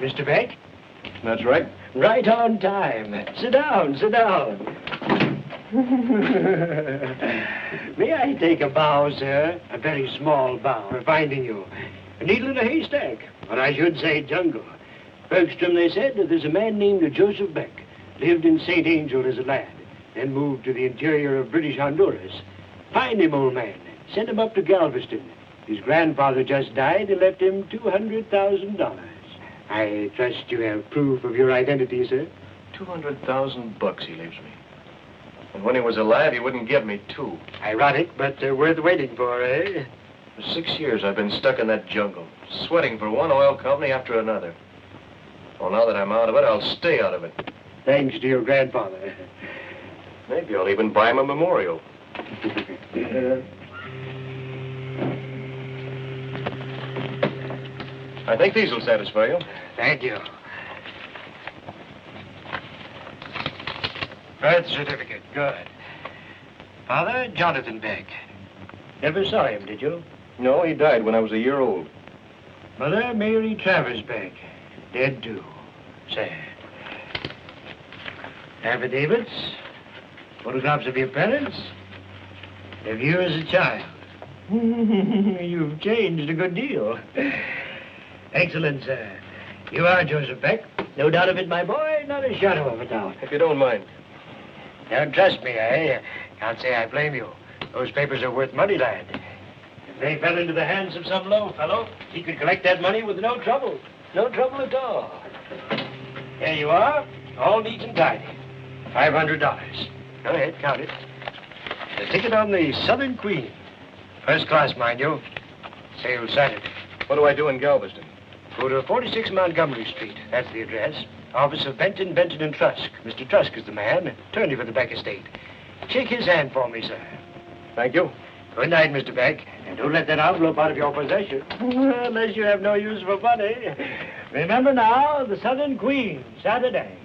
Mr. Beck? That's right. Right on time. Sit down, sit down. May I take a bow, sir? A very small bow for finding you. A needle in a haystack, or I should say jungle. Bergstrom, they said that there's a man named Joseph Beck. Lived in St. Angel as a lad, then moved to the interior of British Honduras. Find him, old man. Send him up to Galveston. His grandfather just died and left him $200,000. I trust you have proof of your identity, sir. $200,000 he leaves me. And when he was alive, he wouldn't give me two. Ironic, but worth waiting for, eh? For 6 years, I've been stuck in that jungle, sweating for one oil company after another. Well, now that I'm out of it, I'll stay out of it. Thanks to your grandfather. Maybe I'll even buy him a memorial. I think these will satisfy you. Thank you. Birth certificate, good. Father, Jonathan Beck. Never saw him, did you? No, he died when I was a year old. Mother, Mary Travers Beck. Dead, too. Sad. Affidavits, photographs of your parents, of you as a child. You've changed a good deal. Excellent, sir. You are Joseph Beck. No doubt of it, my boy. Not a shadow of a doubt. If you don't mind. Don't trust me, eh? Can't say I blame you. Those papers are worth money, lad. If they fell into the hands of some low fellow, he could collect that money with no trouble. No trouble at all. There you are, all neat and tidy. $500. Go ahead, count it. The ticket on the Southern Queen. First class, mind you. Sale Saturday. What do I do in Galveston? Go to 46 Montgomery Street. That's the address. Office of Benton, Benton and Trusk. Mr. Trusk is the man. Attorney for the Beck estate. Shake his hand for me, sir. Thank you. Good night, Mr. Beck. And don't let that envelope out of your possession. Unless you have no use for money. Remember now, the Southern Queen, Saturday.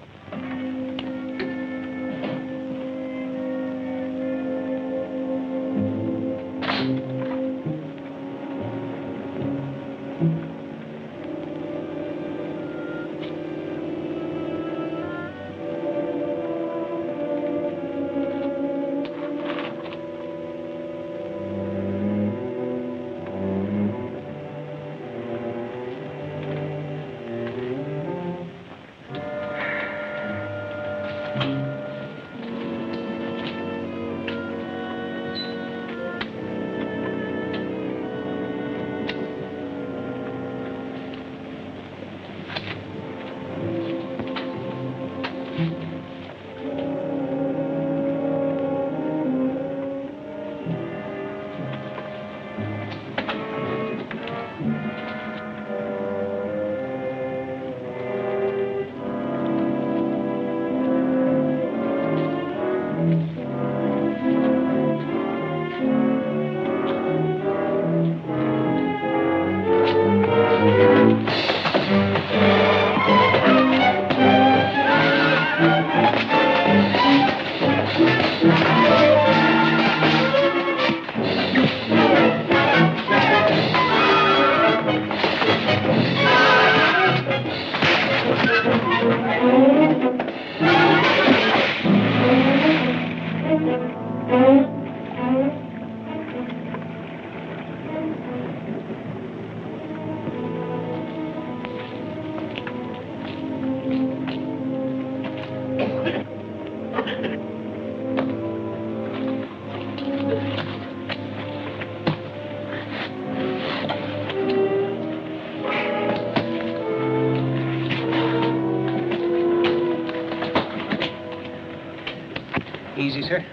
Easy, sir.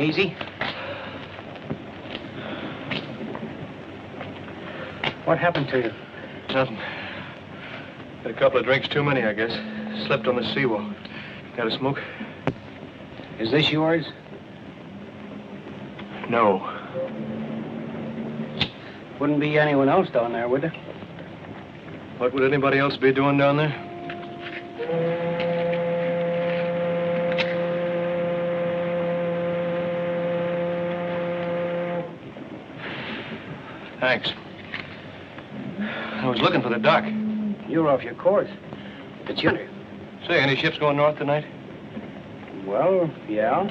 Easy. What happened to you? Nothing. Had a couple of drinks too many, I guess. Slipped on the seawall. Got a smoke? Is this yours? No. Wouldn't be anyone else down there, would there? What would anybody else be doing down there? Thanks. I was looking for the doc. You're off your course. It's your... Say, any ships going north tonight? Well, yeah.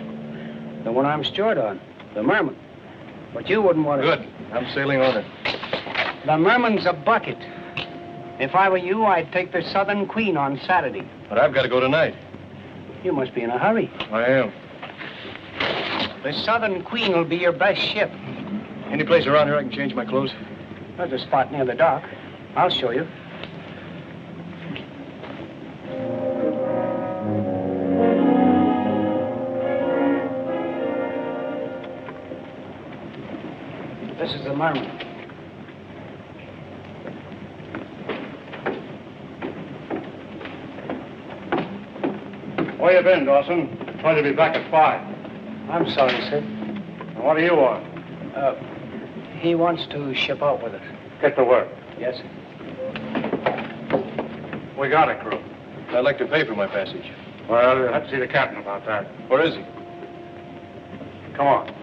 The one I'm stored on. The Merman. But you wouldn't want to... Good. I'm sailing on it. The Merman's a bucket. If I were you, I'd take the Southern Queen on Saturday. But I've got to go tonight. You must be in a hurry. I am. The Southern Queen will be your best ship. Any place around here I can change my clothes? There's a spot near the dock. I'll show you. This is the Merman. Where you been, Dawson? Told you to be back at 5. I'm sorry, sir. And what do you want? He wants to ship out with us. Get to work. Yes, sir. We got it, crew. I'd like to pay for my passage. Well, you'll have to see the captain about that. Where is he? Come on.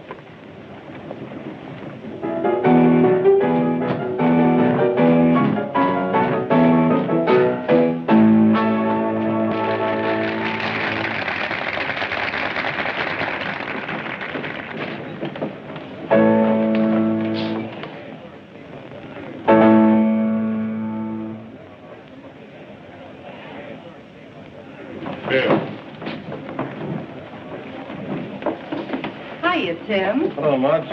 Hiya, Tim. Hello, Marge.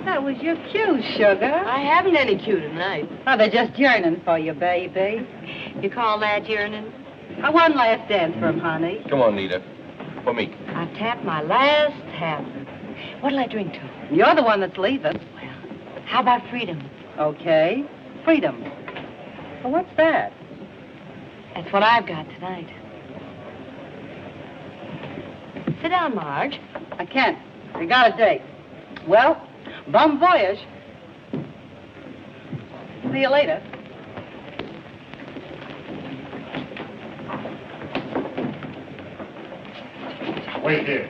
That was your cue, sugar. I haven't any cue tonight. Oh, they're just yearning for you, baby. You call that yearning? One last dance for him, honey. Come on, Nita. For me. I tapped my last tap. What'll I drink to? You're the one that's leaving. How about freedom? Okay. Freedom. Well, what's that? That's what I've got tonight. Sit down, Marge. I can't. I got a date. Well, bon voyage. See you later. Wait here.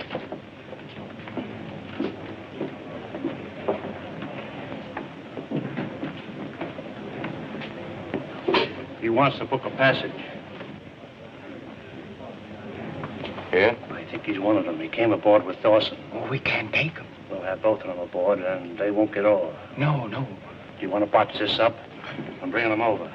He wants to book a passage. Yeah? I think he's one of them. He came aboard with Dawson. Oh, we can't take him. We'll have both of them aboard, and they won't get off. No. Do you want to botch this up? I'm bringing them over.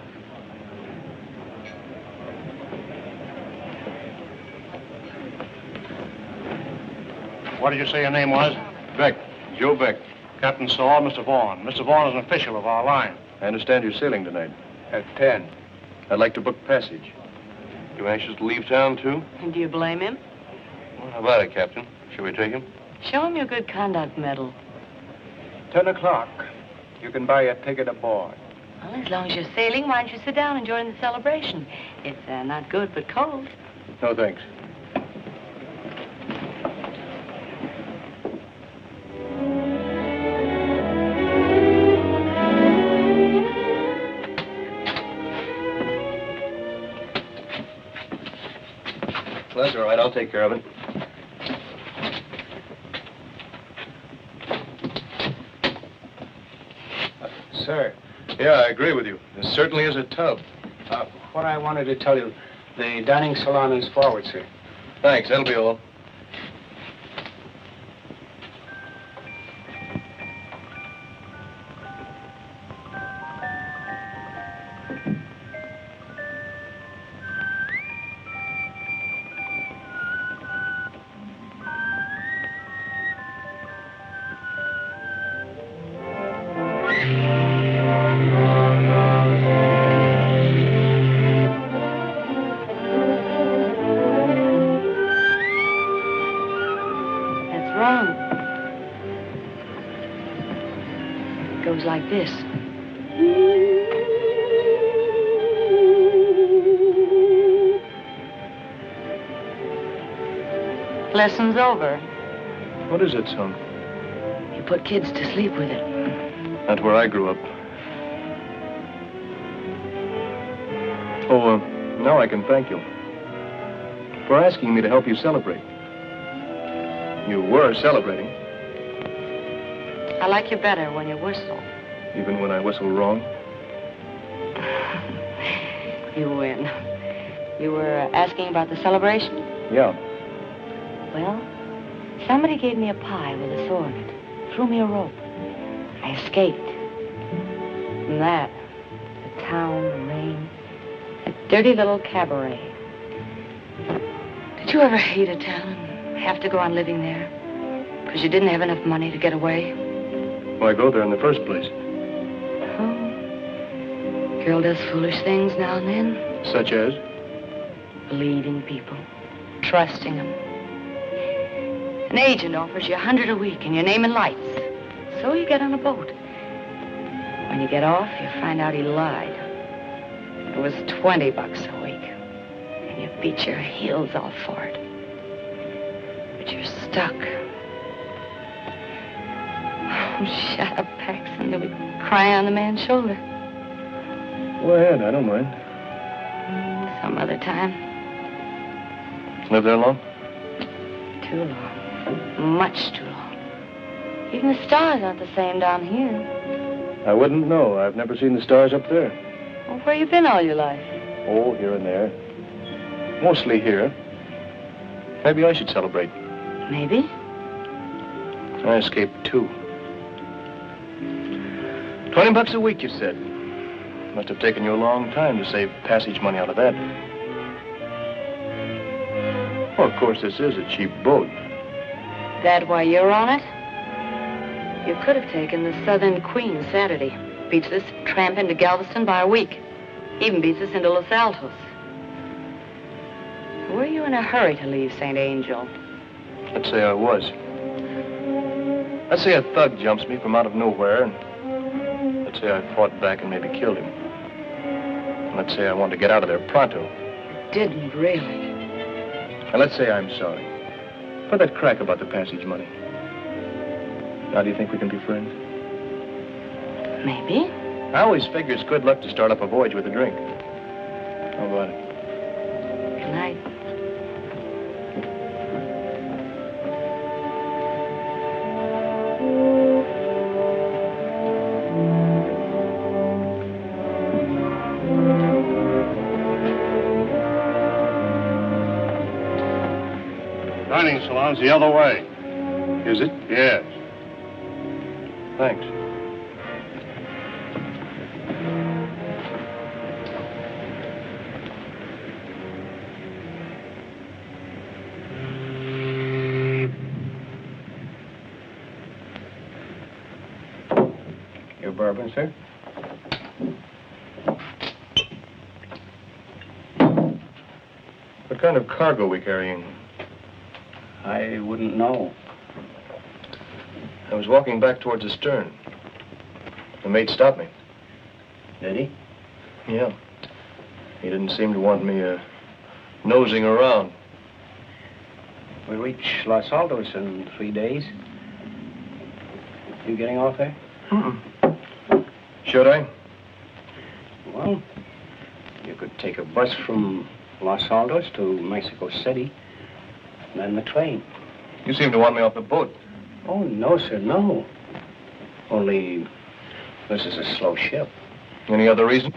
What did you say your name was? Beck. Joe Beck. Captain Saul, Mr. Vaughn. Mr. Vaughn is an official of our line. I understand you're sailing tonight. At 10. I'd like to book passage. You anxious to leave town, too? Do you blame him? Well, how about it, Captain? Shall we take him? Show him your good conduct medal. 10 o'clock. You can buy a ticket aboard. Well, as long as you're sailing, why don't you sit down and join the celebration? It's not good, but cold. No, thanks. Well, that's all right. I'll take care of it. Sir, Yeah, I agree with you. This certainly is a tub. what I wanted to tell you, the dining salon is forward, sir. Thanks. That'll be all. Goes like this. Lesson's over. What is it, son? You put kids to sleep with it. That's where I grew up. Oh, now I can thank you for asking me to help you celebrate. You were celebrating. I like you better when you whistle. Even when I whistle wrong? You win. You were asking about the celebration? Yeah. Well, somebody gave me a pie with a sword in it. Threw me a rope. I escaped. And that, the town, the rain, that dirty little cabaret. Did you ever hate a town and have to go on living there? Because you didn't have enough money to get away? Why go there in the first place? Oh. Girl does foolish things now and then. Such as? Believing people. Trusting them. An agent offers you $100 a week and your name in lights. So you get on a boat. When you get off, you find out he lied. It was $20 a week. And you beat your heels off for it. But you're stuck. Oh, shut up, Paxton. You'll be crying on the man's shoulder. Go ahead, I don't mind. Some other time. Live there long? Too long. Much too long. Even the stars aren't the same down here. I wouldn't know. I've never seen the stars up there. Well, where you been all your life? Oh, here and there. Mostly here. Maybe I should celebrate. Maybe. I escaped too. $20 a week, you said. Must have taken you a long time to save passage money out of that. Well, of course, this is a cheap boat. That why you're on it? You could have taken the Southern Queen Saturday. Beats this tramp into Galveston by a week. Even beats us into Los Altos. Were you in a hurry to leave St. Angel? Let's say I was. Let's say a thug jumps me from out of nowhere, and let's say I fought back and maybe killed him. And let's say I wanted to get out of there pronto. Didn't really. And let's say I'm sorry for that crack about the passage money. Now, do you think we can be friends? Maybe. I always figure it's good luck to start up a voyage with a drink. How about it? Good night. Dining salon's the other way. Is it? Yes. Thanks. Your bourbon, sir? What kind of cargo are we carrying? I wouldn't know. I was walking back towards the stern. The mate stopped me. Did he? Yeah. He didn't seem to want me, nosing around. We reach Los Altos in 3 days. You getting off there? Should I? Well, you could take a bus from Los Altos to Mexico City, and then the train. You seem to want me off the boat. Oh, no, sir, no. Only, this is a slow ship. Any other reason?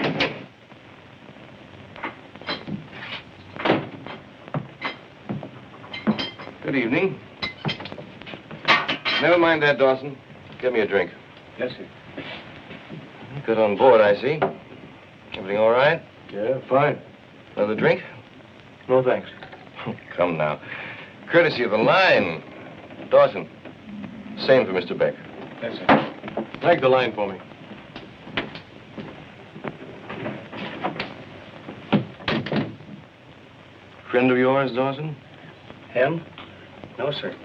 Good evening. Never mind that, Dawson. Give me a drink. Yes, sir. Good on board, I see. Everything all right? Yeah, fine. Another drink? No, thanks. Come now. Courtesy of the line. Dawson. Same for Mr. Beck. Yes, sir. Drag the line for me. Friend of yours, Dawson? Him? No, sir.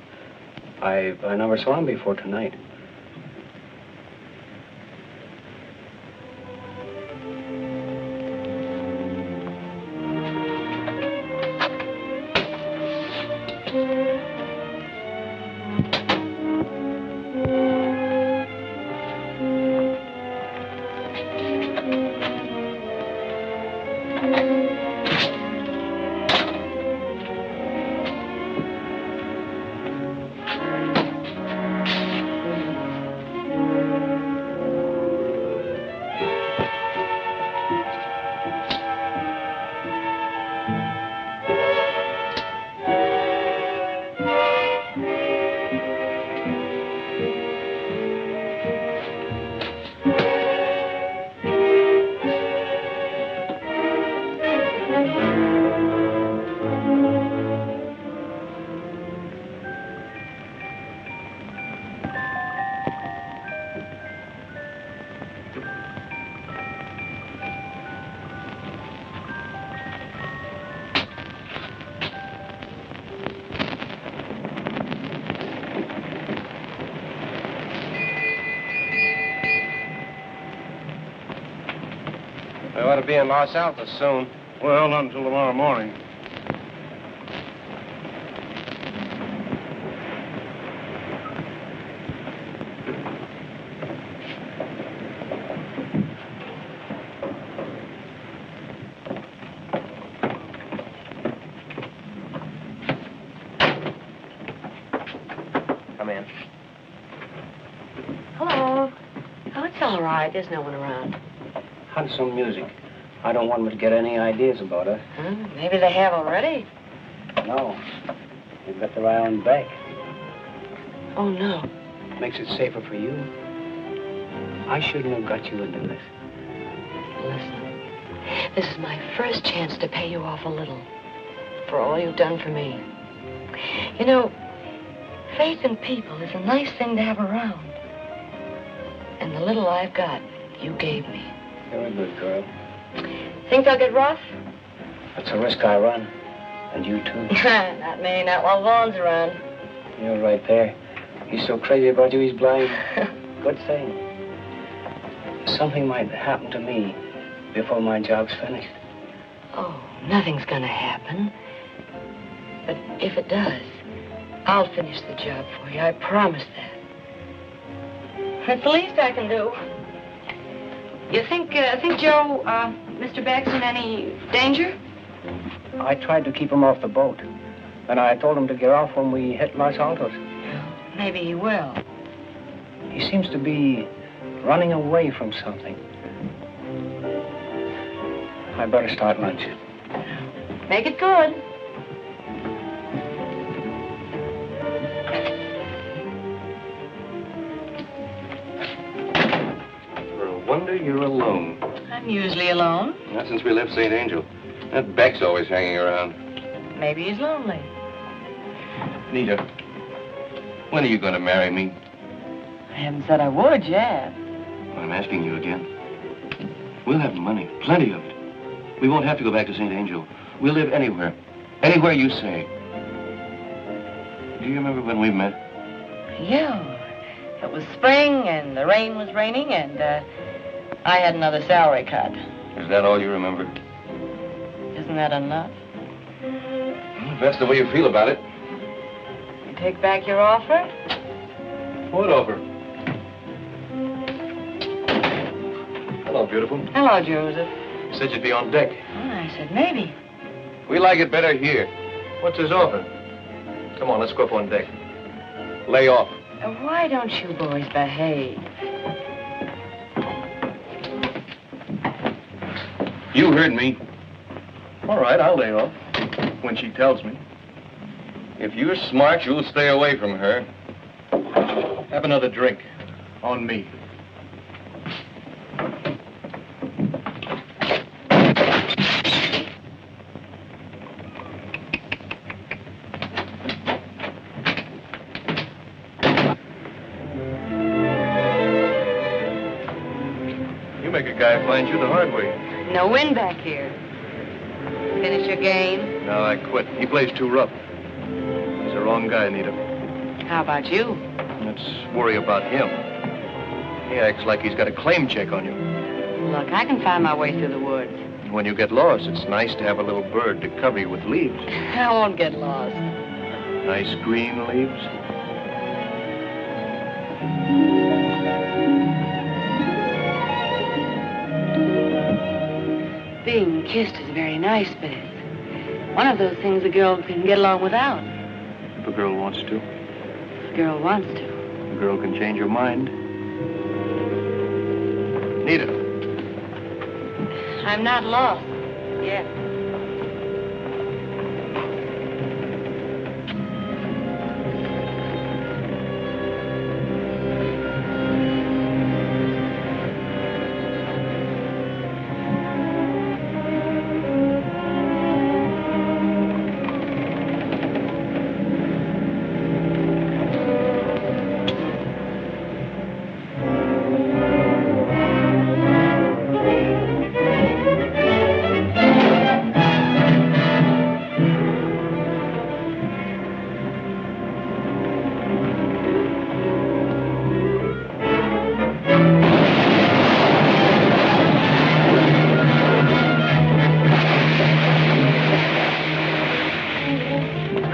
I never saw him before tonight. We ought to be in Los Altos soon. Well, not until tomorrow morning. Come in. Hello. Oh, it's all right. There's no one around. Hunt some music. I don't want them to get any ideas about her. Huh? Maybe they have already. No. They've got their eye on Beck. Oh, no. Makes it safer for you. I shouldn't have got you into this. Listen, this is my first chance to pay you off a little for all you've done for me. You know, faith in people is a nice thing to have around. And the little I've got, you gave me. You're a good girl. Think they'll get rough? That's a risk I run. And you too. Not me, not while Vaughn's around. You're right there. He's so crazy about you, he's blind. Good thing. Something might happen to me before my job's finished. Oh, nothing's gonna happen. But if it does, I'll finish the job for you. I promise that. It's the least I can do. You think Joe, Mr. Beck's in any danger? I tried to keep him off the boat. And I told him to get off when we hit Los Altos. Maybe he will. He seems to be running away from something. I better start lunch. Make it good. For a wonder you're alone. I'm usually alone. Not since we left St. Angel. That Beck's always hanging around. Maybe he's lonely. Nita, when are you going to marry me? I haven't said I would yet. I'm asking you again. We'll have money, plenty of it. We won't have to go back to St. Angel. We'll live anywhere. Anywhere you say. Do you remember when we met? Yeah. It was spring, and the rain was raining, and I had another salary cut. Is that all you remember? Isn't that enough? If that's the way you feel about it. You take back your offer? What offer? Hello, beautiful. Hello, Joseph. You said you'd be on deck. Oh, I said maybe. We like it better here. What's his offer? Come on, let's go up on deck. Lay off. Why don't you boys behave? You heard me. All right, I'll lay off when she tells me. If you're smart, you'll stay away from her. Have another drink. On me. You make a guy find you the hard way. No wind back here. Finish your game? No, I quit. He plays too rough. He's the wrong guy, Anita. How about you? Let's worry about him. He acts like he's got a claim check on you. Look, I can find my way through the woods. When you get lost, it's nice to have a little bird to cover you with leaves. I won't get lost. Nice green leaves. Being kissed is very nice, but it's one of those things a girl can get along without. If a girl wants to. If a girl wants to. A girl can change her mind. Nita. I'm not lost yet.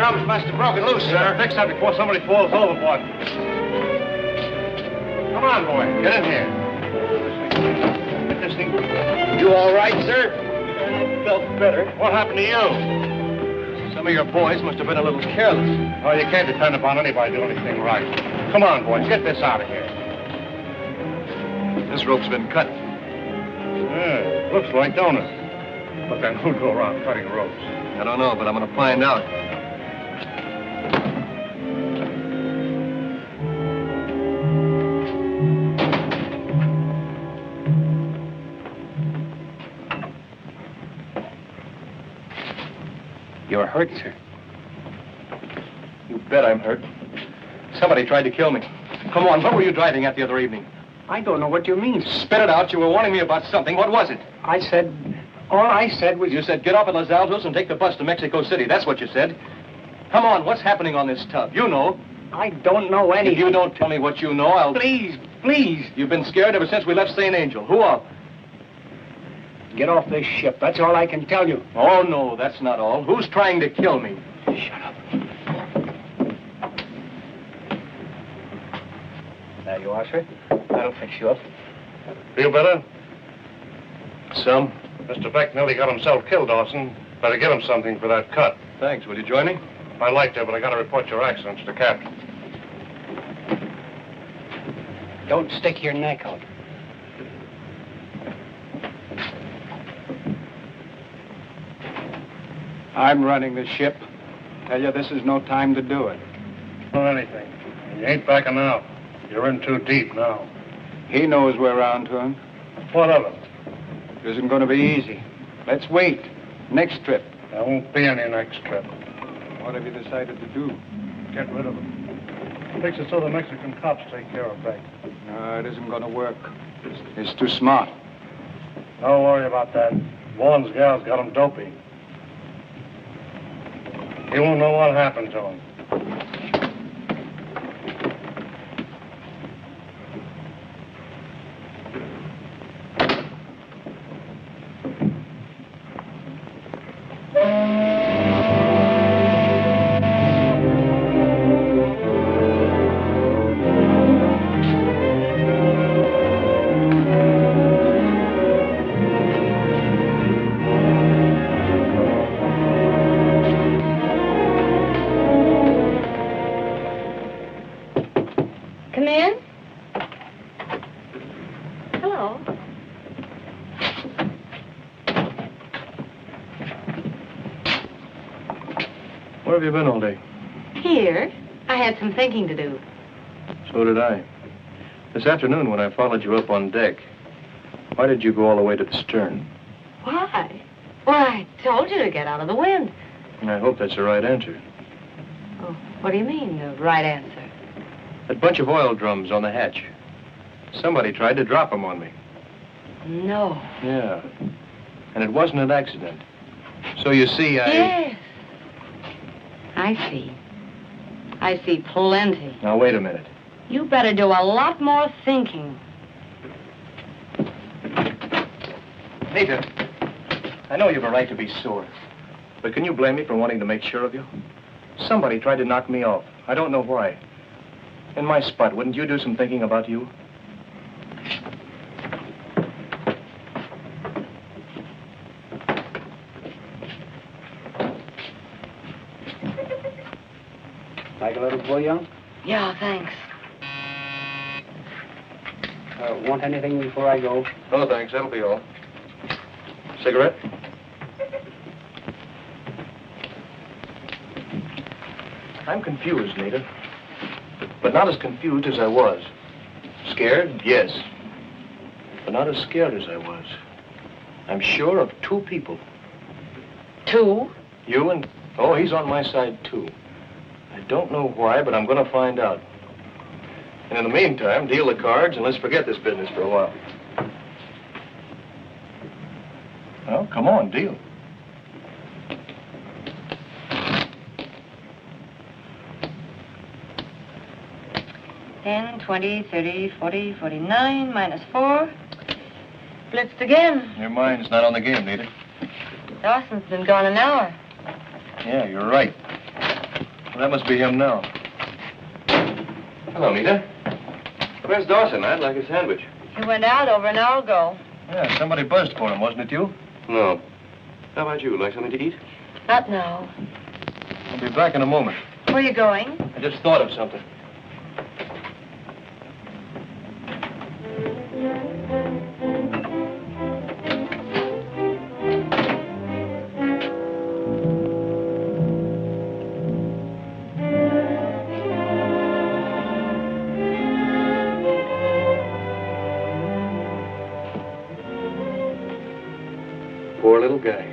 drums must have broken loose, sir. Fix that before somebody falls overboard. Come on, boy. Get in here. Get this thing. You all right, sir? I felt better. What happened to you? Some of your boys must have been a little careless. Oh, you can't depend upon anybody doing anything right. Come on, boys. Get this out of here. This rope's been cut. Yeah, looks like, don't it? But then who'd go around cutting ropes? I don't know, but I'm going to find out. You're hurt, sir. You bet I'm hurt. Somebody tried to kill me. Come on, what were you driving at the other evening? I don't know what you mean. Spit it out. You were warning me about something. What was it? All I said was... You said get off at Los Altos and take the bus to Mexico City. That's what you said. Come on, what's happening on this tub? You know. I don't know anything. If you don't tell me what you know, I'll... Please, please. You've been scared ever since we left St. Angel. Who are? Get off this ship. That's all I can tell you. Oh, no, that's not all. Who's trying to kill me? Shut up. There you are, sir. That'll fix you up. Feel better? Some. Mr. Beck nearly got himself killed, Dawson. Better give him something for that cut. Thanks. Will you join me? I'd like to, but I gotta report your accident to the captain. Don't stick your neck out. I'm running the ship. Tell you, this is no time to do it. Not anything. You ain't backing out. You're in too deep now. He knows we're on to him. What of it? It isn't going to be easy. Let's wait. Next trip. There won't be any next trip. What have you decided to do? Get rid of him. Fix it so the Mexican cops take care of Beck. No, it isn't going to work. It's too smart. Don't worry about that. Vaughn's gal's got him dopey. He won't know what happened to him. Come in. Hello. Where have you been all day? Here. I had some thinking to do. So did I. This afternoon when I followed you up on deck, why did you go all the way to the stern? Why? Well, I told you to get out of the wind. And I hope that's the right answer. Oh, what do you mean, the right answer? That bunch of oil drums on the hatch. Somebody tried to drop them on me. No. Yeah. And it wasn't an accident. So you see, Yes. I see. I see plenty. Now, wait a minute. You better do a lot more thinking. Nita, I know you've a right to be sore. But can you blame me for wanting to make sure of you? Somebody tried to knock me off. I don't know why. In my spot, wouldn't you do some thinking about you? Like a little bouillon? Yeah, thanks. Want anything before I go? No, thanks. That'll be all. Cigarette? I'm confused, Nita. But not as confused as I was. Scared? Yes. But not as scared as I was. I'm sure of two people. Two? You and... Oh, he's on my side, too. I don't know why, but I'm going to find out. And in the meantime, deal the cards and let's forget this business for a while. Well, come on, deal. 10, 20, 30, 40, 49, minus 4. Blitzed again. Your mind's not on the game, Nita. Dawson's been gone an hour. Yeah, you're right. Well, that must be him now. Hello, Nita. Where's Dawson? I'd like a sandwich. He went out over an hour ago. Yeah, somebody buzzed for him, wasn't it you? No. How about you? Like something to eat? Not now. I'll be back in a moment. Where are you going? I just thought of something. Poor little guy.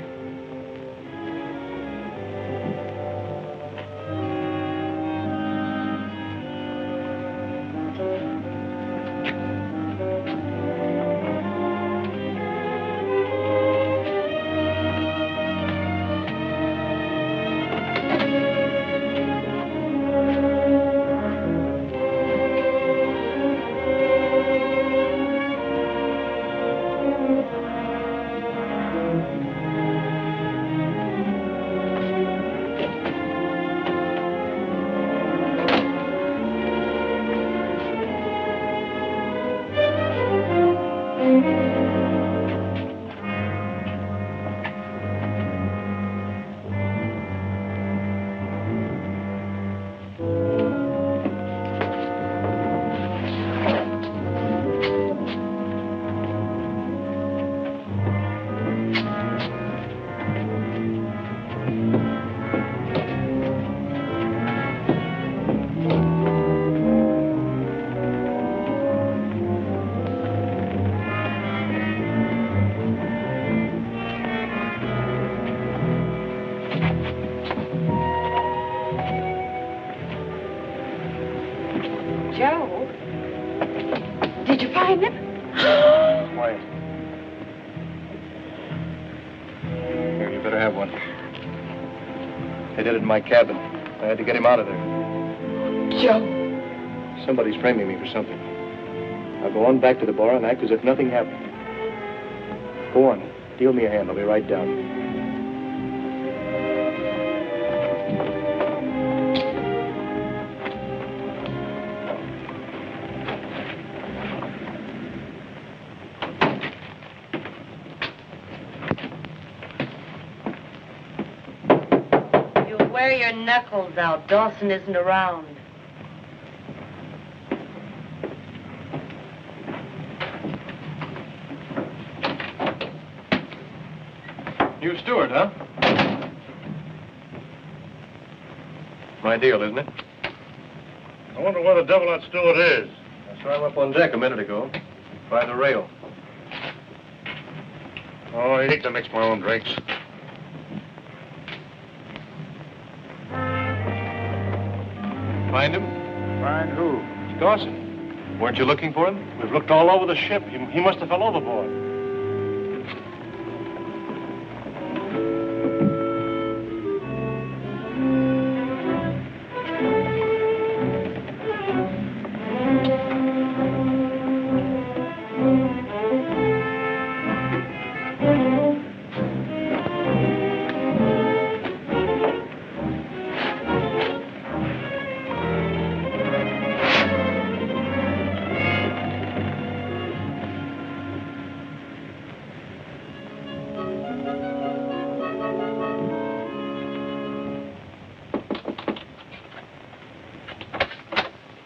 Joe? Did you find him? Quiet. Here, you better have one. They did it in my cabin. I had to get him out of there. Joe. Somebody's framing me for something. I'll go on back to the bar and act as if nothing happened. Go on. Deal me a hand. I'll be right down. Wear your knuckles out. Dawson isn't around. You steward, huh? My deal, isn't it? I wonder where the devil that steward is. I saw him up on deck a minute ago, by the rail. Oh, I hate to mix my own drinks. Find him? Find who? Dawson. Weren't you looking for him? We've looked all over the ship. He must have fell overboard.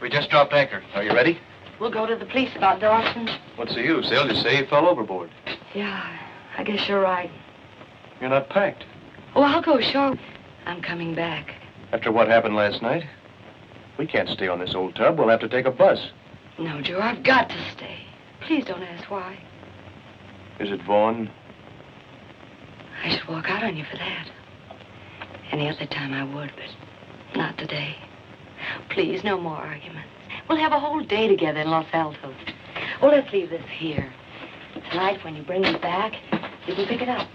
We just dropped anchor. Are you ready? We'll go to the police about Dawson. What's the use? They'll just say he fell overboard. Yeah, I guess you're right. You're not packed. Oh, I'll go, sure. I'm coming back. After what happened last night, we can't stay on this old tub. We'll have to take a bus. No, Joe, I've got to stay. Please don't ask why. Is it Vaughn? I should walk out on you for that. Any other time I would, but not today. Please, no more arguments. We'll have a whole day together in Los Altos. Oh, let's leave this here. Tonight, when you bring me back, you can pick it up.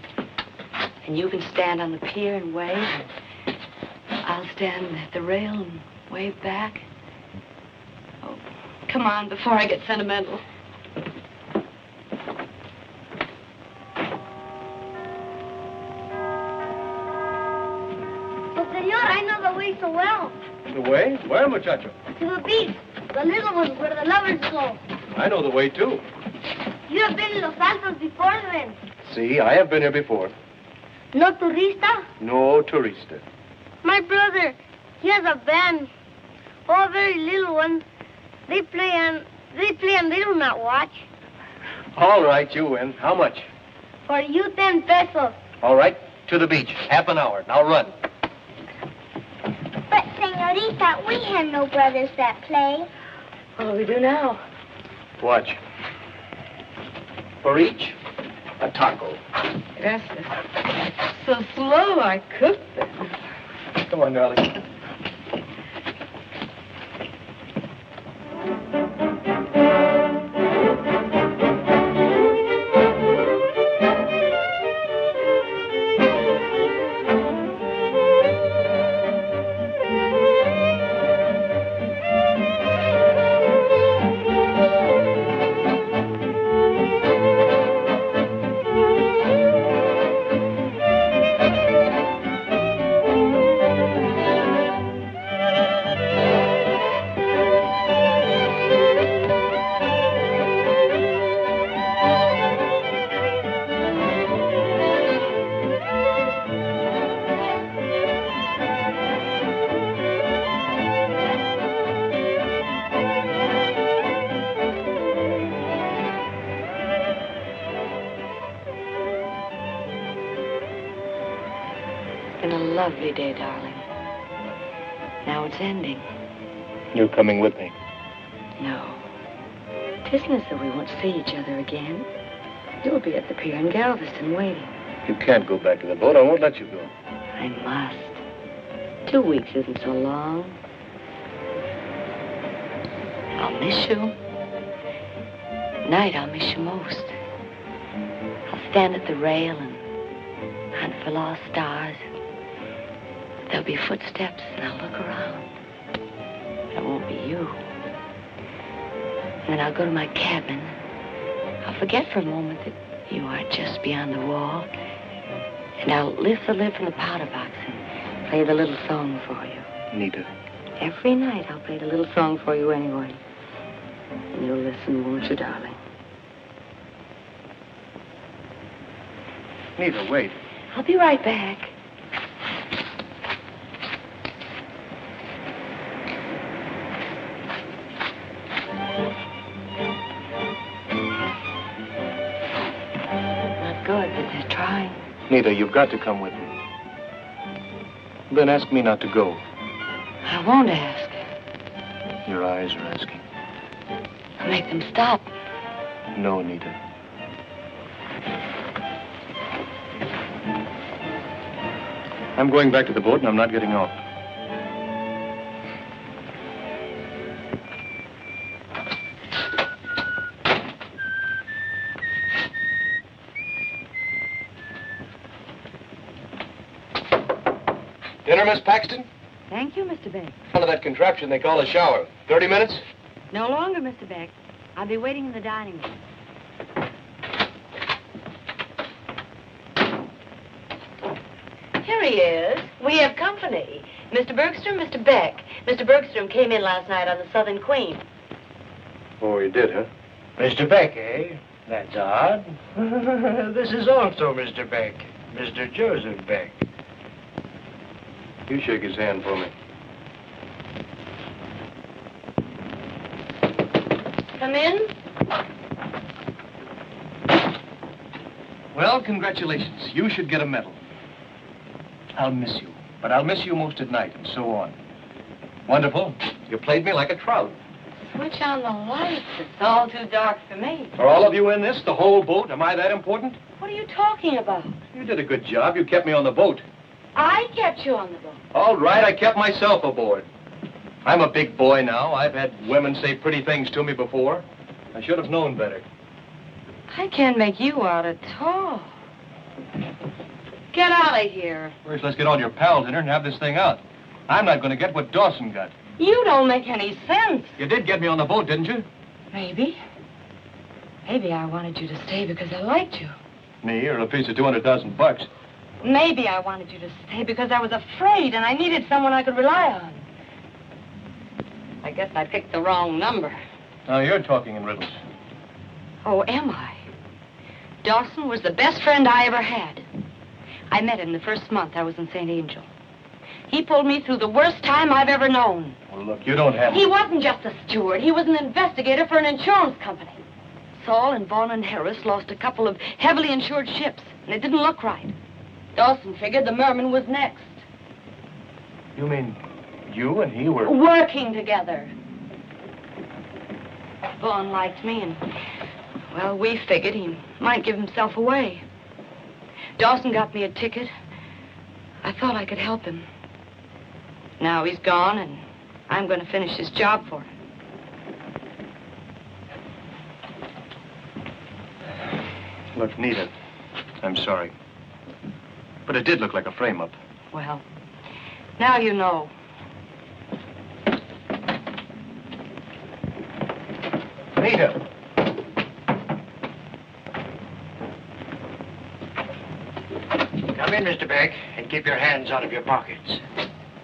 And you can stand on the pier and wave. And I'll stand at the rail and wave back. Oh, come on, before I get sentimental. Oh, senor, I know the way way so well. The way? Where, muchacho? To the beach. The little one where the lovers go. I know the way, too. You have been in Los Altos before then. See, I have been here before. No turista? No turista. My brother, he has a band. All very little ones. They play and they do not watch. All right, you win. How much? For you, 10 pesos. All right, to the beach. Half an hour. Now run. But, señorita, we have no brothers that play. What do we do now? Watch. For each, a taco. Gracias. So slow, I cooked them. Come on, darling. Lovely day, darling. Now it's ending. You're coming with me. No. It isn't as though we won't see each other again. You'll be at the pier in Galveston waiting. You can't go back to the boat. I won't let you go. I must. 2 weeks isn't so long. I'll miss you. At night, I'll miss you most. I'll stand at the rail and hunt for lost stars. There'll be footsteps, and I'll look around. It won't be you. And then I'll go to my cabin. I'll forget for a moment that you are just beyond the wall. And I'll lift the lid from the powder box and play the little song for you. Nita. Every night I'll play the little song for you anyway. And you'll listen, won't you, darling? Nita, wait. I'll be right back. Good, but they're trying. Nita, you've got to come with me. Then ask me not to go. I won't ask. Your eyes are asking. I'll make them stop. No, Nita. I'm going back to the boat and I'm not getting off. Dinner, Miss Paxton? Thank you, Mr. Beck. Front of that contraption they call a shower. 30 minutes? No longer, Mr. Beck. I'll be waiting in the dining room. Here he is. We have company. Mr. Bergstrom, Mr. Beck. Mr. Bergstrom came in last night on the Southern Queen. Oh, you did, huh? Mr. Beck, eh? That's odd. This is also Mr. Beck. Mr. Joseph Beck. You shake his hand for me. Come in. Well, congratulations. You should get a medal. I'll miss you, but I'll miss you most at night, and so on. Wonderful. You played me like a trout. Switch on the lights. It's all too dark for me. Are all of you in this, the whole boat? Am I that important? What are you talking about? You did a good job. You kept me on the boat. I kept you on the boat. All right, I kept myself aboard. I'm a big boy now. I've had women say pretty things to me before. I should have known better. I can't make you out at all. Get out of here. First, let's get all your pals in here and have this thing out. I'm not going to get what Dawson got. You don't make any sense. You did get me on the boat, didn't you? Maybe. Maybe I wanted you to stay because I liked you. Me, or a piece of $200,000. Maybe I wanted you to stay because I was afraid and I needed someone I could rely on. I guess I picked the wrong number. Now, you're talking in riddles. Oh, am I? Dawson was the best friend I ever had. I met him the first month I was in St. Angel. He pulled me through the worst time I've ever known. Well, look, you don't have... He wasn't just a steward. He was an investigator for an insurance company. Saul and Vaughn and Harris lost a couple of heavily insured ships, and it didn't look right. Dawson figured the Merman was next. You mean you and he were... Working together. Vaughn liked me, and, well, we figured he might give himself away. Dawson got me a ticket. I thought I could help him. Now he's gone, and I'm going to finish his job for him. Look, Nita, I'm sorry. But it did look like a frame-up. Well, now you know. Nita! Come in, Mr. Beck, and keep your hands out of your pockets.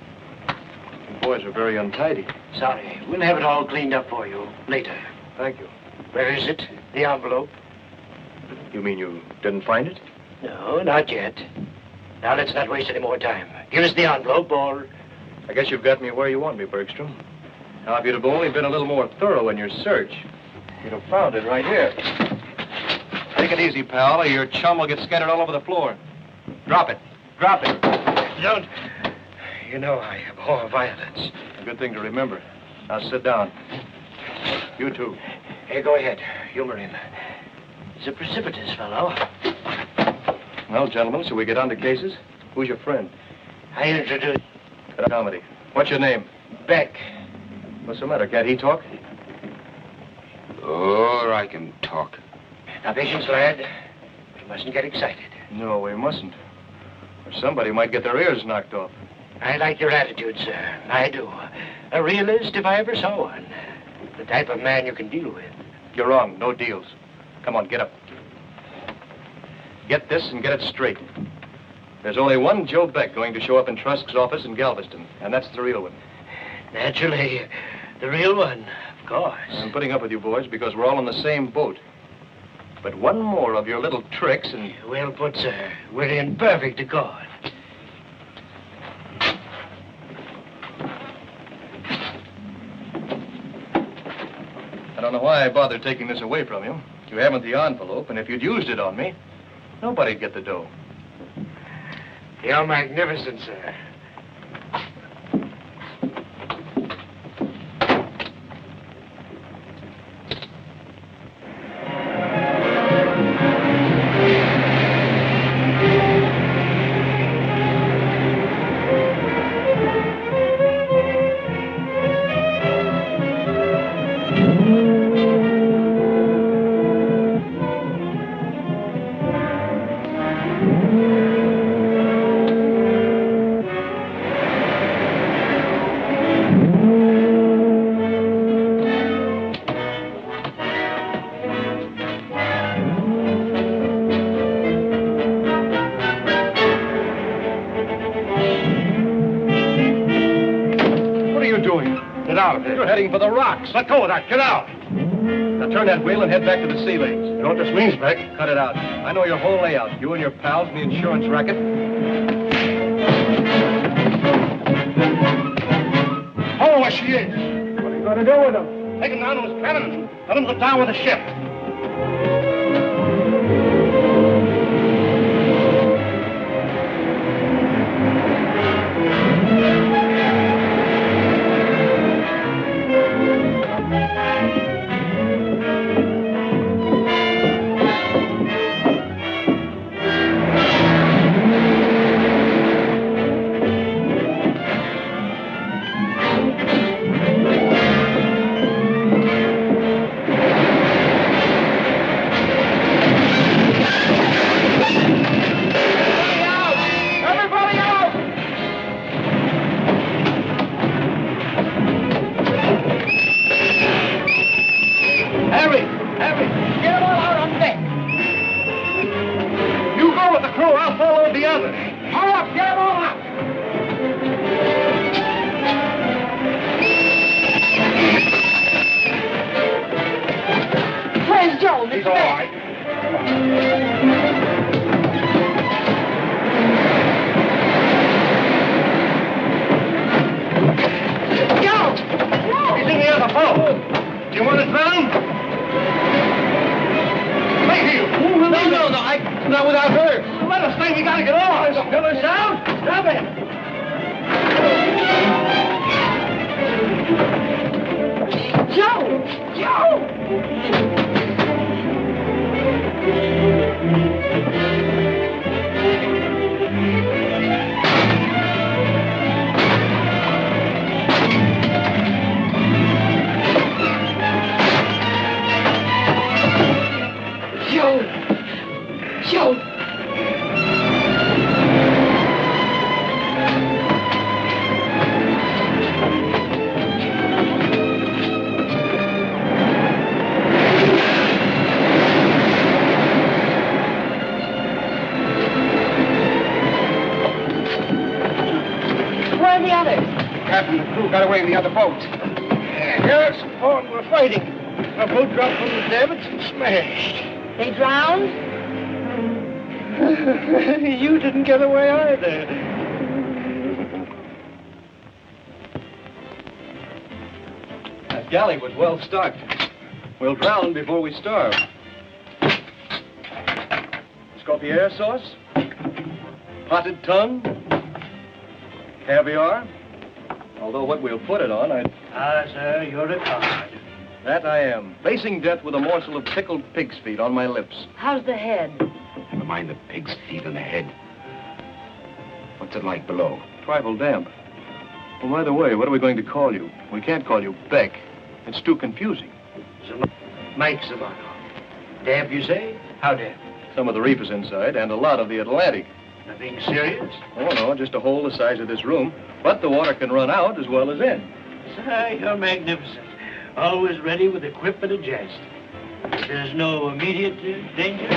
You boys are very untidy. Sorry. We'll have it all cleaned up for you later. Thank you. Where is it? The envelope? You mean you didn't find it? No, not yet. Now, let's not waste any more time. Give us the envelope, or... I guess you've got me where you want me, Bergstrom. Now, if you'd have only been a little more thorough in your search, you'd have found it right here. Take it easy, pal, or your chum will get scattered all over the floor. Drop it. Drop it. Don't. You know I abhor violence. A good thing to remember. Now, sit down. You too. Hey, go ahead. Humor him. He's a precipitous fellow. Well, gentlemen, shall we get on to cases? Who's your friend? I introduce... Comedy. What's your name? Beck. What's the matter? Can't he talk? Oh, I can talk. Now, patience, lad. We mustn't get excited. No, we mustn't. Or somebody might get their ears knocked off. I like your attitude, sir. I do. A realist, if I ever saw one. The type of man you can deal with. You're wrong. No deals. Come on, get up. Get this and get it straight. There's only one Joe Beck going to show up in Trusk's office in Galveston, and that's the real one. Naturally, the real one, of course. I'm putting up with you boys because we're all in the same boat. But one more of your little tricks and... Well put, sir. We're in perfect accord. I don't know why I bothered taking this away from you. You haven't the envelope, and if you'd used it on me, nobody'd get the dough. You're magnificent, sir. You're heading for the rocks. Let go of that. Get out. Now turn that wheel and head back to the sea lanes. You know what this means, Beck? Cut it out. I know your whole layout. You and your pals in the insurance racket. Oh, where she is. What are you going to do with him? Take him down to his cabin. Let him go down with the ship. Get them all out on deck. You go with the crew. I'll follow the others? Hurry up, get them all out. Where's Joe, Mr. He's all Beck? right. Joe! He's in the other boat. Do you want to drown? Wait here. No, not without her. Let us stay. We gotta get off. There's a pillar sound. Stop it. Joe! Joe! Joe! Joe! Where are the others? Captain, the crew got away in the other boat. Yes, Paul, we're fighting. A boat dropped from the davits and smashed. They drowned? You didn't get away either. That galley was well stocked. We'll drown before we starve. Escoffier sauce, potted tongue, caviar. Although what we'll put it on, Sir, you're a card. that I am. Facing death with a morsel of pickled pig's feet on my lips. How's the head? Never mind the pig's feet on the head. What's it like below? Trifle damp. Well, by the way, what are we going to call you? We can't call you Beck. It's too confusing. Mike Savano. Damp, you say? How damp? Some of the reef is inside, and a lot of the Atlantic. Nothing serious? Oh, no, just a hole the size of this room. But the water can run out as well as in. Sir, you're magnificent. Always ready with a quip and a jest. There's no immediate danger?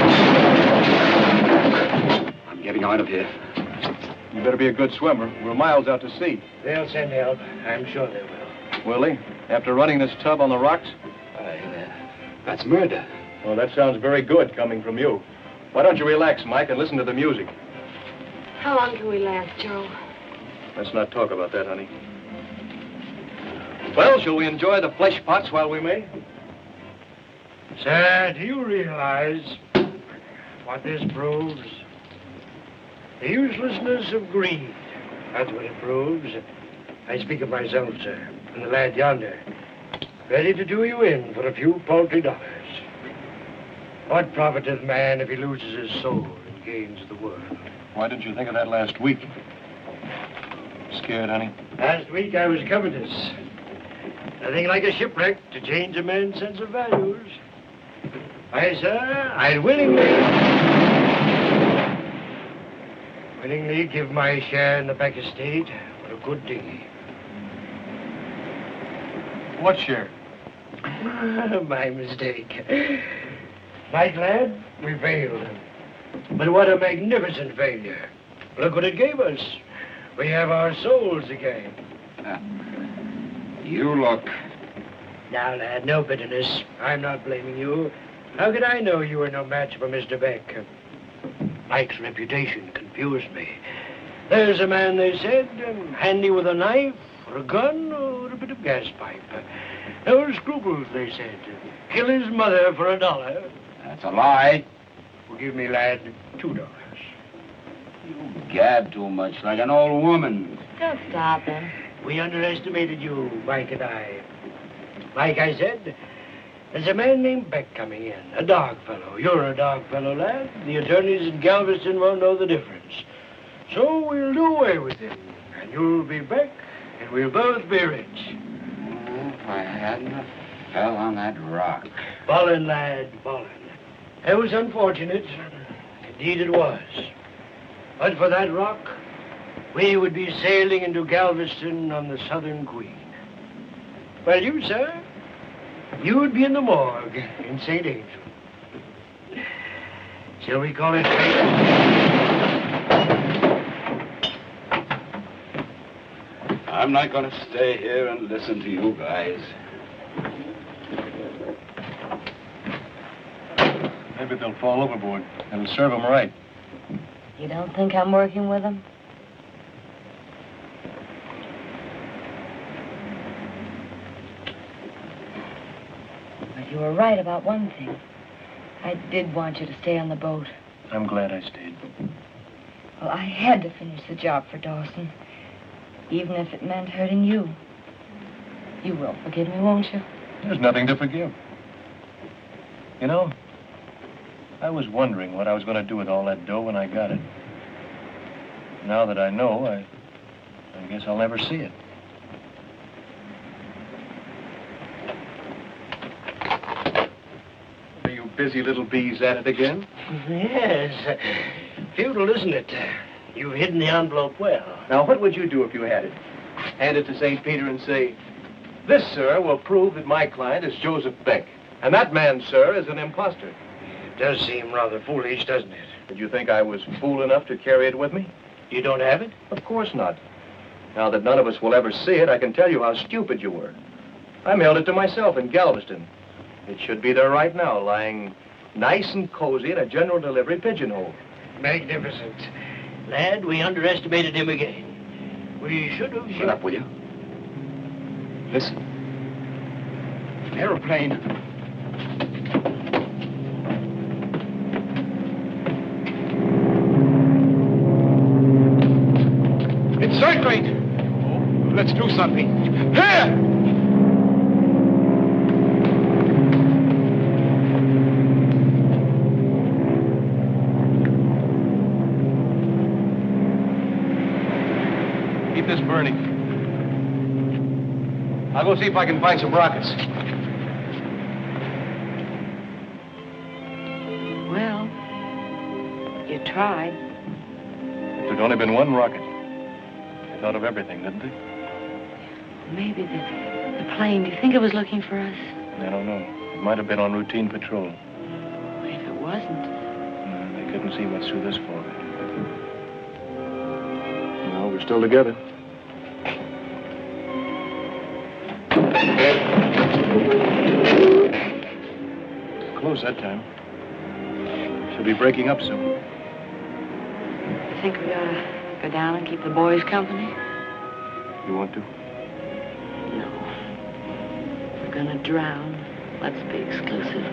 I'm getting out of here. You better be a good swimmer. We're miles out to sea. They'll send help. I'm sure they will. Will they? After running this tub on the rocks? That's murder. Well, that sounds very good coming from you. Why don't you relax, Mike, and listen to the music? How long can we last, Joe? Let's not talk about that, honey. Well, shall we enjoy the flesh pots while we may? Sir, do you realize what this proves? The uselessness of greed. That's what it proves. I speak of myself, sir, and the lad yonder, ready to do you in for a few paltry dollars. What profiteth man if he loses his soul and gains the world? Why didn't you think of that last week? Scared, honey? Last week I was covetous. Nothing like a shipwreck to change a man's sense of values. Aye, sir, I'd willingly give my share in the Beck estate for a good dinghy. What share? My mistake. Night, lad, we failed. But what a magnificent failure. Look what it gave us. We have our souls again. You look. Now, lad, no bitterness. I'm not blaming you. How could I know you were no match for Mr. Beck? Mike's reputation confused me. There's a man, they said, handy with a knife, or a gun, or a bit of gas pipe. No scruples, they said. Kill his mother for $1. That's a lie. Well, give me, lad, $2. You gab too much like an old woman. Don't stop him. We underestimated you, Mike and I. Like I said, there's a man named Beck coming in, a dog fellow. You're a dog fellow, lad. The attorneys in Galveston won't know the difference. So we'll do away with him, and you'll be Beck, and we'll both be rich. If I hadn't have fell on that rock. Fallen, lad, fallen. It was unfortunate. Indeed it was. But for that rock, we would be sailing into Galveston on the Southern Queen. Well, you, sir, you would be in the morgue in St. Angel. Shall we call it fate? I'm not going to stay here and listen to you guys. Maybe they'll fall overboard. It'll serve them right. You don't think I'm working with them? But you were right about one thing. I did want you to stay on the boat. I'm glad I stayed. Well, I had to finish the job for Dawson, even if it meant hurting you. You will forgive me, won't you? There's nothing to forgive. You know, I was wondering what I was going to do with all that dough when I got it. Now that I know, I guess I'll never see it. Are you busy little bees at it again? Yes. Futile, isn't it? You've hidden the envelope well. Now, what would you do if you had it? Hand it to St. Peter and say, "This, sir, will prove that my client is Joseph Beck. And that man, sir, is an imposter." It does seem rather foolish, doesn't it? Did you think I was fool enough to carry it with me? You don't have it? Of course not. Now that none of us will ever see it, I can tell you how stupid you were. I mailed it to myself in Galveston. It should be there right now, lying nice and cozy in a general delivery pigeonhole. Magnificent. Lad, we underestimated him again. We should have... Shut up, will you? Listen. An aeroplane. It's circling. Oh, let's do something. Here! Keep this burning. I'll go see if I can find some rockets. Well, you tried. If there'd only been one rocket. They thought of everything, didn't they? Maybe the plane. Do you think it was looking for us? I don't know. It might have been on routine patrol. If it wasn't. No, they couldn't see what's through this fog. No, we're still together. Close that time. Should be breaking up soon. You think we ought to go down and keep the boys company? You want to? No. If we're gonna drown, let's be exclusive.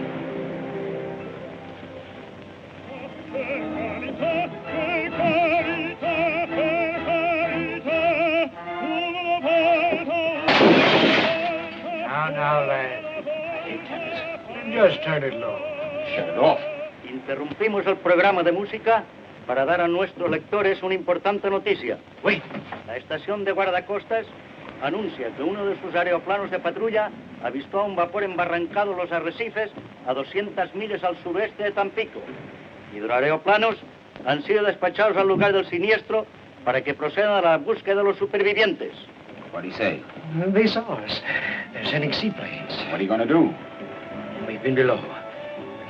Now, lad. Just turn it low. Shut it off. Interrumpimos el programa de música para dar a nuestros lectores una importante noticia. Wait. La estación de guardacostas anuncia que uno de sus aeroplanos de patrulla avistó a un vapor embarrancado en los arrecifes a 200 millas al sureste de Tampico. Hidroaeroplanos han sido despachados al lugar del siniestro para que procedan a la búsqueda de los supervivientes. What do you say? They saw us. They're sending seaplanes. What are you going to do? We've been below.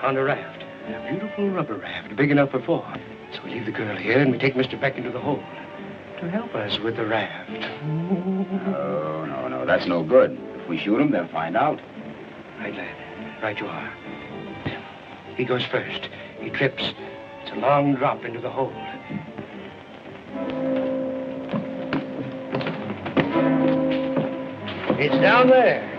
Found a raft. A beautiful rubber raft, big enough for four. So we leave the girl here and we take Mr. Beck into the hold to help us with the raft. Oh, no. That's no good. If we shoot him, they'll find out. Right, lad. Right you are. He goes first. He trips. It's a long drop into the hold. It's down there.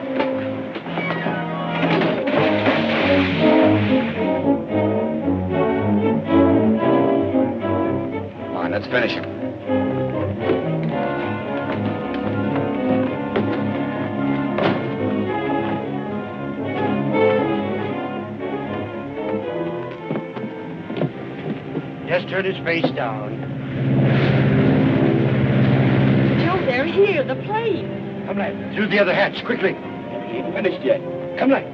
Come on, let's finish him. Just turn his face down. Joe, they're here, the plane. Come, lad. Through the other hatch, quickly. He ain't finished yet. Come, lad.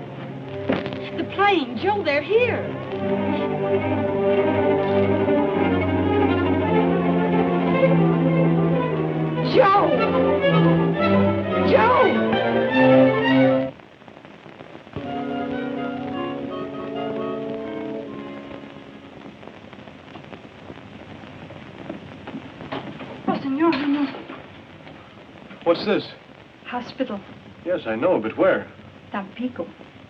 The plane, Joe, they're here. Joe! Joe! Oh, senor, no. What's this? Hospital. Yes, I know, but where? Tampico.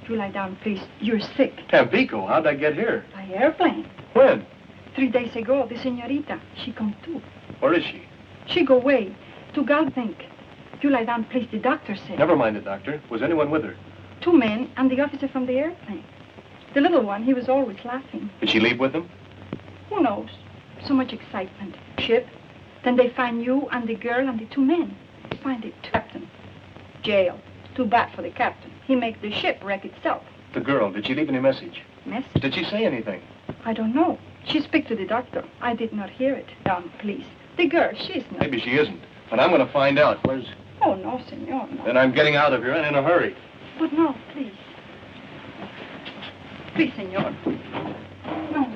You lie down, please. You're sick. Tampico? How'd I get here? By airplane. When? 3 days ago, the señorita. She come too. Where is she? She go away. To Galbank. You lie down, please. The doctor said. Never mind the doctor. Was anyone with her? 2 men and the officer from the airplane. The little one, he was always laughing. Did she leave with them? Who knows? So much excitement. Ship. Then they find you and the girl and the 2 men. Find the captain. Jail. Too bad for the captain. He make the ship wreck itself. The girl, did she leave any message? Message? Did she say anything? I don't know. She speak to the doctor. I did not hear it. Down, please. The girl, she's not. Maybe she isn't. But I'm going to find out. Where's... Oh, no, senor, no. Then I'm getting out of here and in a hurry. But no, please. Please, senor. No.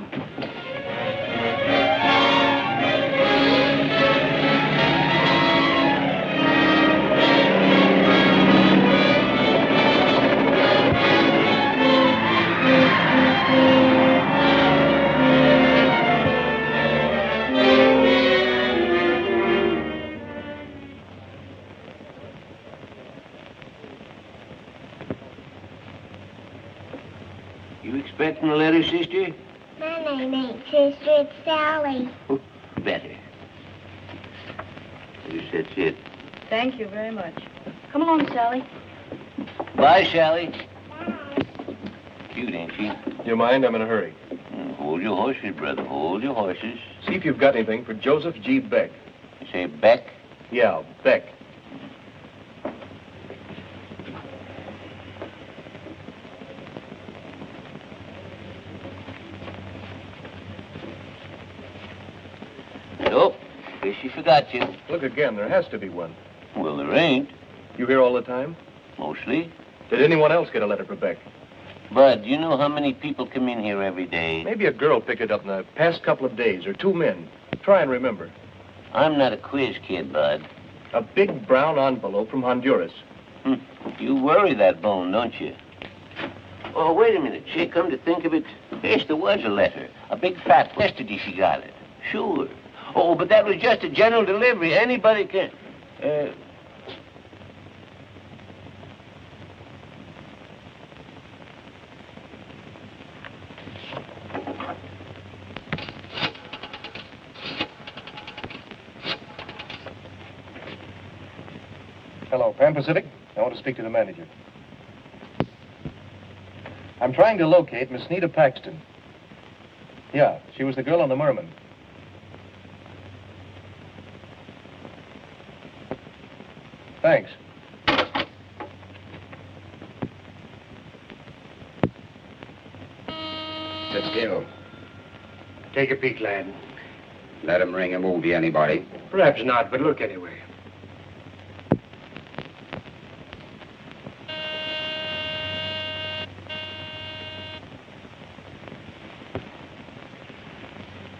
You expecting a letter, sister? My name ain't Sister, it's Sally. Better. Yes, that's it. Thank you very much. Come along, Sally. Bye, Sally. Cute, ain't she? You mind? I'm in a hurry. Hold your horses, brother. Hold your horses. See if you've got anything for Joseph G. Beck. You say Beck? Yeah, Beck. Nope. Guess she forgot you. Look again. There has to be one. Well, there ain't. You here all the time? Mostly. Did anyone else get a letter for Beck? Bud, you know how many people come in here every day? Maybe a girl picked it up in the past couple of days, or 2 men. Try and remember. I'm not a quiz kid, Bud. A big brown envelope from Honduras. You worry that bone, don't you? Oh, wait a minute, chick. Come to think of it, yes, there was a letter. A big fat yesterday she got it. Sure. Oh, but that was just a general delivery. Anybody can... Hello, Pan Pacific. I want to speak to the manager. I'm trying to locate Miss Nita Paxton. Yeah, she was the girl on the Merman. Thanks. Sit still. Take a peek, lad. Let him ring a movie, anybody. Perhaps not, but look anyway.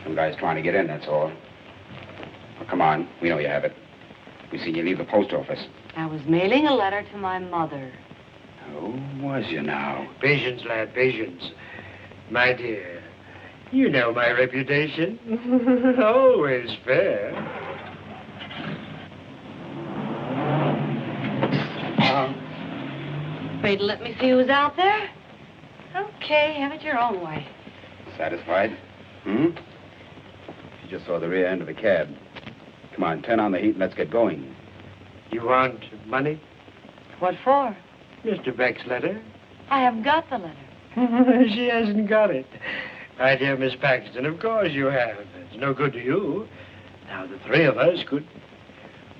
Some guy's trying to get in, that's all. Well, come on, we know you have it. We seen you leave the post office. I was mailing a letter to my mother. Oh, was you now? Patience, lad, patience. My dear, you know my reputation. Always fair. Afraid to let me see who's out there? Okay, have it your own way. Satisfied? Hmm? She just saw the rear end of a cab. Come on, turn on the heat and let's get going. You want money? What for? Mr. Beck's letter. I have got the letter. She hasn't got it. My dear Miss Paxton, of course you have. It's no good to you. Now, the 3 of us could...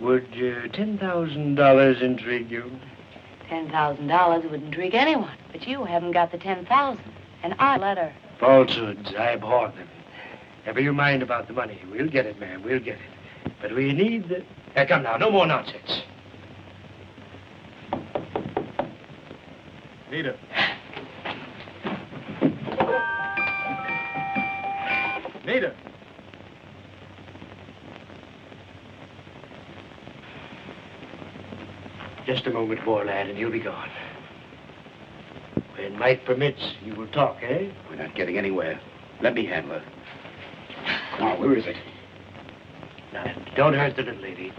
Would $10,000 intrigue you? $10,000 would intrigue anyone, but you haven't got the 10,000, and I letter. Falsehoods, I abhor them. Never you mind about the money. We'll get it, ma'am, we'll get it. But we need the... come now, no more nonsense. Nita. Nita. Just a moment more, lad, and you'll be gone. When might permits, you will talk, eh? We're not getting anywhere. Let me handle her. Come on, where is it? Now, don't hurt the little lady.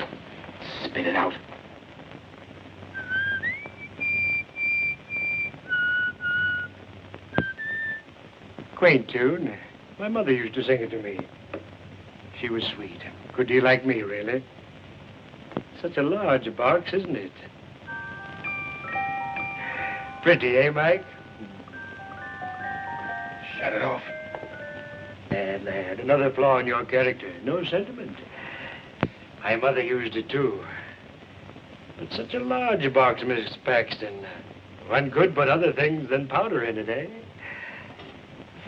Spit it out. Quaint tune. My mother used to sing it to me. She was sweet. Good deal like me, really. Such a large box, isn't it? Pretty, eh, Mike? Shut it off. Lad, another flaw in your character. No sentiment. My mother used it, too. But such a large box, Mrs. Paxton. One could put other things than powder in it, eh?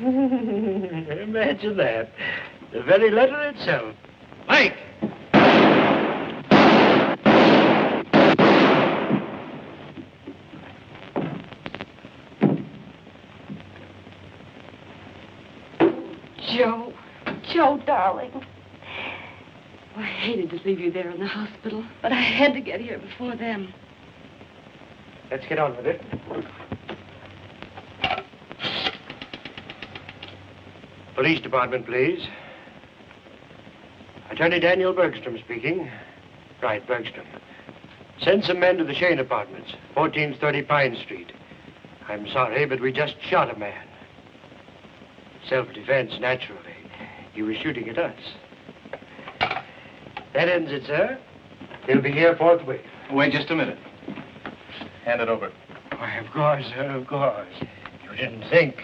Imagine that. The very letter itself. Mike! Joe, darling. I hated to leave you there in the hospital, but I had to get here before them. Let's get on with it. Police department, please. Attorney Daniel Bergstrom speaking. Right, Bergstrom. Send some men to the Shane Apartments, 1430 Pine Street. I'm sorry, but we just shot a man. Self-defense, naturally. He was shooting at us. That ends it, sir. He'll be here forthwith. Wait just a minute. Hand it over. Why, of course, sir, of course. You didn't think.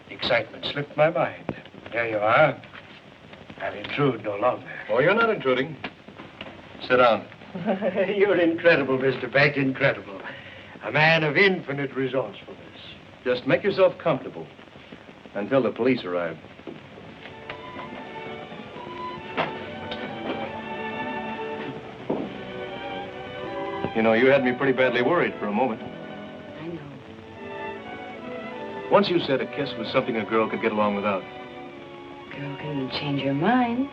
The excitement slipped my mind. There you are. I'll intrude no longer. Oh, you're not intruding. Sit down. You're incredible, Mr. Beck, incredible. A man of infinite resourcefulness. Just make yourself comfortable until the police arrive. You know, you had me pretty badly worried for a moment. I know. Once you said a kiss was something a girl could get along without. Girl can change her mind.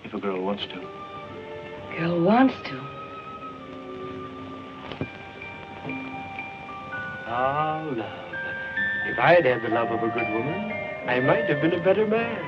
If a girl wants to. Girl wants to. Oh, love. If I'd had the love of a good woman, I might have been a better man.